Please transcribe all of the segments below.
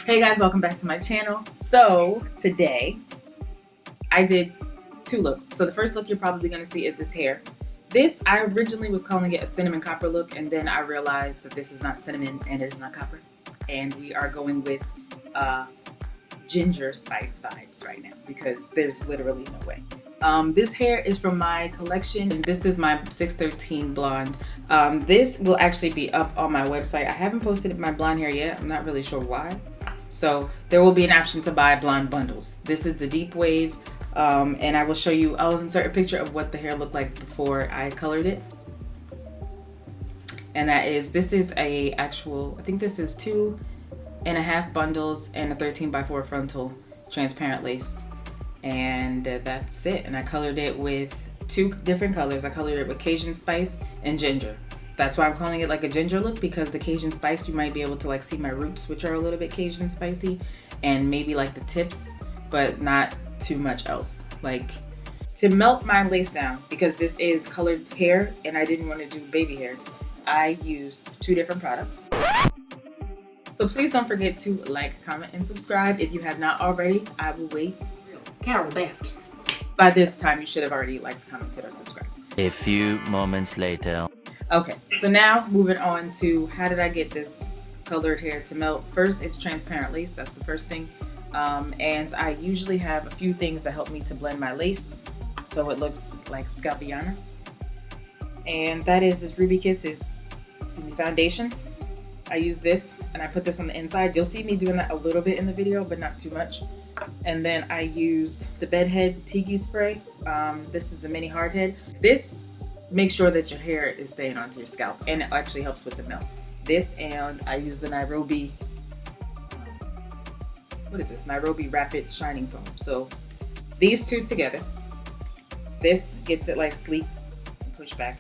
Hey guys, welcome back to my channel. So today I did two looks. So the first look you're probably going to see is this hair. This, I originally was calling it a cinnamon copper look, and then I realized that this is not cinnamon and it is not copper, and we are going with ginger spice vibes right now because there's literally no way. This hair is from my collection, and this is my 613 blonde. This will actually be up on my website. I haven't posted my blonde hair yet. I'm not really sure why. So there will be an option to buy blonde bundles. This is the deep wave, and I will show you, I'll insert a picture of what the hair looked like before I colored it. And that is, this is a actual, I think this is 2.5 bundles and a 13x4 frontal transparent lace. And that's it. And I colored it with two different colors. I colored it with Cajun Spice and ginger. That's why I'm calling it like a ginger look, because the Cajun Spice, you might be able to like see my roots, which are a little bit Cajun spicy, and maybe like the tips, but not too much else. Like, to melt my lace down, because this is colored hair and I didn't want to do baby hairs, I used two different products. So please don't forget to like, comment, and subscribe if you have not already. I will wait. Carol Baskins. By this time, you should have already liked, commented, or subscribed. A few moments later. Okay, so now moving on to how did I get this colored hair to melt. First, it's transparent lace. That's the first thing. And I usually have a few things that help me to blend my lace so it looks like Scalpiana. And that is this Ruby Kisses foundation. I use this and I put this on the inside. You'll see me doing that a little bit in the video, but not too much. And then I used the Bedhead Diggy spray. This is the mini hardhead. This makes sure that your hair is staying onto your scalp, and it actually helps with the melt. This, and I use the Nairobi, what is this? Nairobi Rapid Shining Foam. So these two together, this gets it like sleek and push back.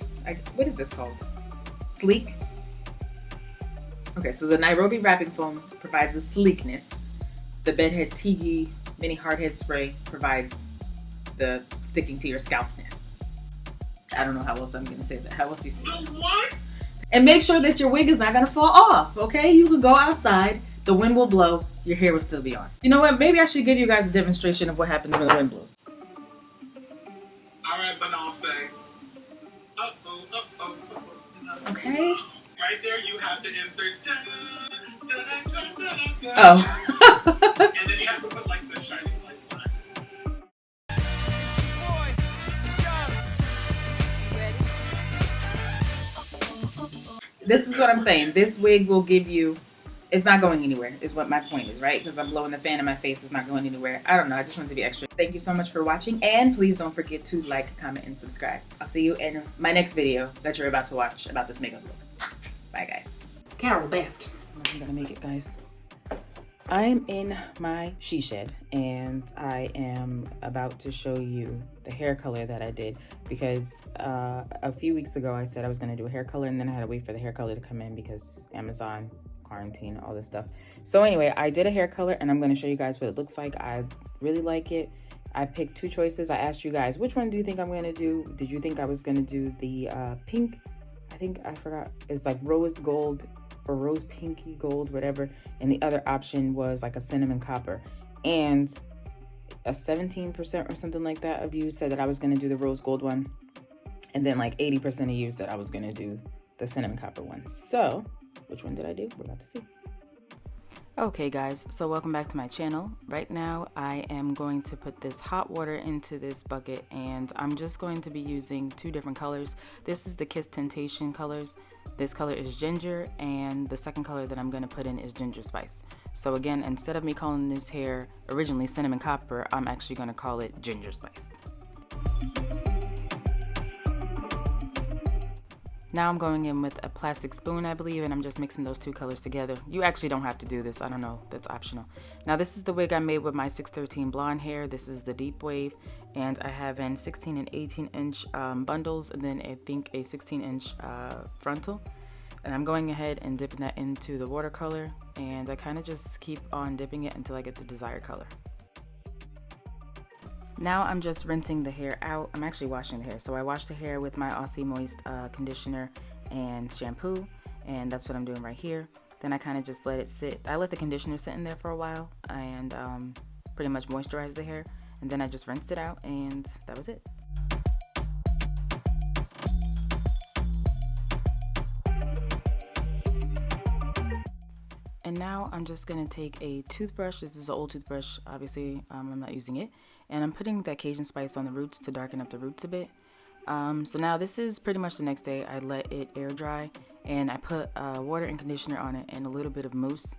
What is this called? Sleek? Okay, so the Nairobi Wrapping Foam provides the sleekness. The Bedhead Diggy Mini Hardhead Spray provides the sticking to your scalpness. I don't know how else I'm going to say that. How else do you say that? What? And make sure that your wig is not going to fall off, okay? You can go outside, the wind will blow, your hair will still be on. You know what? Maybe I should give you guys a demonstration of what happens when the wind blows. All right, but I'll say, uh-oh, uh-oh, uh-oh. Okay. Right there, you have to insert Oh. and then you have to put like the shining lights on it. This is what I'm saying. This wig will give you, it's not going anywhere, is what my point is, right? Because I'm blowing the fan in my face, it's not going anywhere. I don't know, I just wanted to be extra. Thank you so much for watching, and please don't forget to like, comment, and subscribe. I'll see you in my next video that you're about to watch about this makeup look. Bye, guys. Carol Baskins. I'm gonna make it, guys. I'm in my she shed, and I am about to show you the hair color that I did, because a few weeks ago I said I was gonna do a hair color, and then I had to wait for the hair color to come in because Amazon, quarantine, all this stuff. So anyway, I did a hair color, and I'm gonna show you guys what it looks like. I really like it. I picked two choices. I asked you guys, which one do you think I'm gonna do? Did you think I was gonna do the pink? I forgot. It was like rose gold or rose pinky gold, whatever. And the other option was like a cinnamon copper. And a 17% or something like that of you said that I was gonna do the rose gold one. And then like 80% of you said I was gonna do the cinnamon copper one. So which one did I do? We're about to see. Okay guys, so welcome back to my channel. Right now I am going to put this hot water into this bucket, and I'm just going to be using two different colors. This is the Kiss Tintation colors. This color is ginger, and the second color that I'm going to put in is ginger spice. So again, instead of me calling this hair originally cinnamon copper, I'm actually going to call it ginger spice. Now I'm going in with a plastic spoon, I believe, and I'm just mixing those two colors together. You actually don't have to do this. I don't know. That's optional. Now this is the wig I made with my 613 blonde hair. This is the deep wave, and I have in 16 and 18 inch bundles, and then I think a 16 inch frontal. And I'm going ahead and dipping that into the watercolor, and I kind of just keep on dipping it until I get the desired color. Now I'm just rinsing the hair out. I'm actually washing the hair. So I washed the hair with my Aussie Moist conditioner and shampoo, and that's what I'm doing right here. Then I kind of just let it sit. I let the conditioner sit in there for a while and pretty much moisturize the hair, and then I just rinsed it out, and that was it. And now I'm just gonna take a toothbrush. This is an old toothbrush, obviously I'm not using it. And I'm putting that Cajun Spice on the roots to darken up the roots a bit. So now this is pretty much the next day. I let it air dry, and I put water and conditioner on it and a little bit of mousse.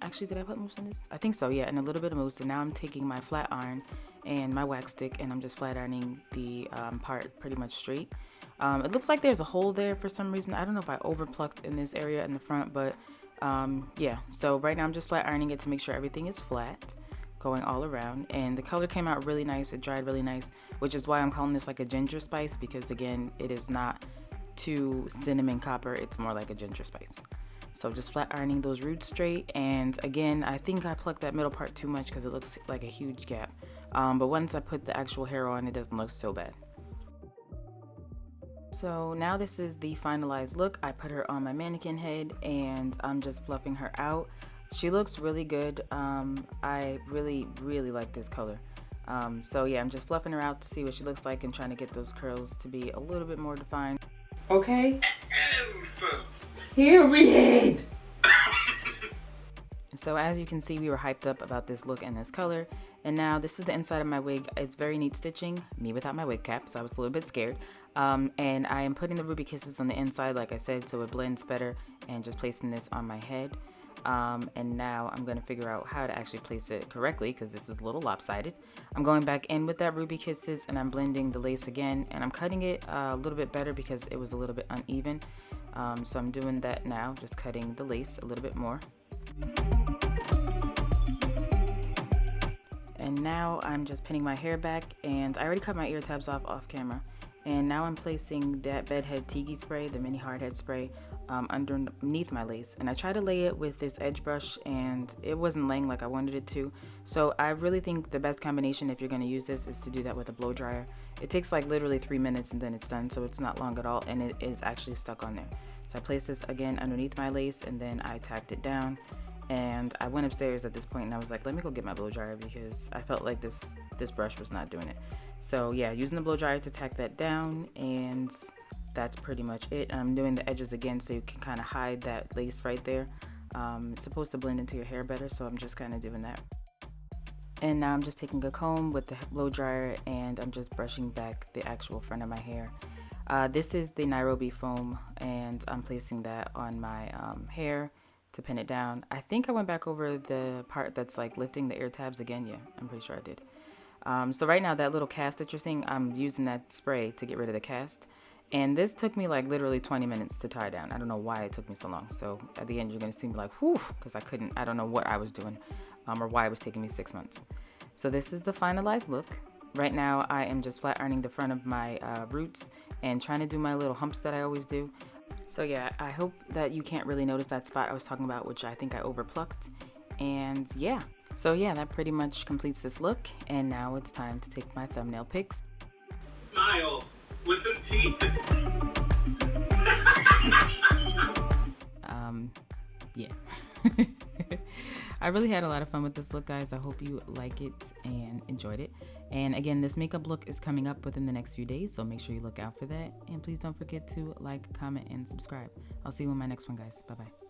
Actually, did I put mousse in this? I think so, yeah, and a little bit of mousse. And now I'm taking my flat iron and my wax stick, and I'm just flat ironing the part pretty much straight. It looks like there's a hole there for some reason. I don't know if I over plucked in this area in the front, but yeah, so right now I'm just flat ironing it to make sure everything is flat, going all around. And the color came out really nice. It dried really nice, which is why I'm calling this like a ginger spice, because again, it is not too cinnamon copper. It's more like a ginger spice. So just flat ironing those roots straight. And again, I think I plucked that middle part too much because it looks like a huge gap. But once I put the actual hair on, it doesn't look so bad. So now this is the finalized look. I put her on my mannequin head and I'm just fluffing her out. She looks really good. I really like this color. So yeah, I'm just fluffing her out to see what she looks like and trying to get those curls to be a little bit more defined. Okay. Period. So as you can see, we were hyped up about this look and this color. And now this is the inside of my wig. It's very neat stitching, me without my wig cap, so I was a little bit scared. And I am putting the ruby kisses on the inside, like I said, so it blends better, and just placing this on my head. And now I'm going to figure out how to actually place it correctly, because this is a little lopsided. I'm going back in with that ruby kisses, and I'm blending the lace again, and I'm cutting it a little bit better because it was a little bit uneven. So I'm doing that now, just cutting the lace a little bit more. And now I'm just pinning my hair back, and I already cut my ear tabs off camera. And now I'm placing that bedhead Diggy spray, the mini hardhead spray, underneath my lace. And I tried to lay it with this edge brush, and it wasn't laying like I wanted it to. So I really think the best combination, if you're going to use this, is to do that with a blow dryer. It takes like literally 3 minutes and then it's done, so it's not long at all, and it is actually stuck on there. So I placed this again underneath my lace, and then I tacked it down. And I went upstairs at this point and I was like, let me go get my blow dryer, because I felt like this brush was not doing it. So yeah, using the blow dryer to tack that down, and that's pretty much it. I'm doing the edges again so you can kind of hide that lace right there. It's supposed to blend into your hair better, so I'm just kind of doing that. And now I'm just taking a comb with the blow dryer, and I'm just brushing back the actual front of my hair. This is the Nairobi foam, and I'm placing that on my hair to pin it down. I think I went back over the part that's like lifting the ear tabs again. Yeah, I'm pretty sure I did. So right now, that little cast that you're seeing, I'm using that spray to get rid of the cast. And this took me like literally 20 minutes to tie down. I don't know why it took me so long. So at the end, you're gonna see me like, whew, because I don't know what I was doing or why it was taking me 6 months. So this is the finalized look. Right now, I am just flat ironing the front of my roots and trying to do my little humps that I always do. So yeah, I hope that you can't really notice that spot I was talking about, which I think I overplucked. And yeah, so yeah, that pretty much completes this look. And now it's time to take my thumbnail pics. Smile with some teeth. Yeah. I really had a lot of fun with this look, guys. I hope you like it and enjoyed it. And again, this makeup look is coming up within the next few days, so make sure you look out for that. And please don't forget to like, comment, and subscribe. I'll see you in my next one, guys. Bye-bye.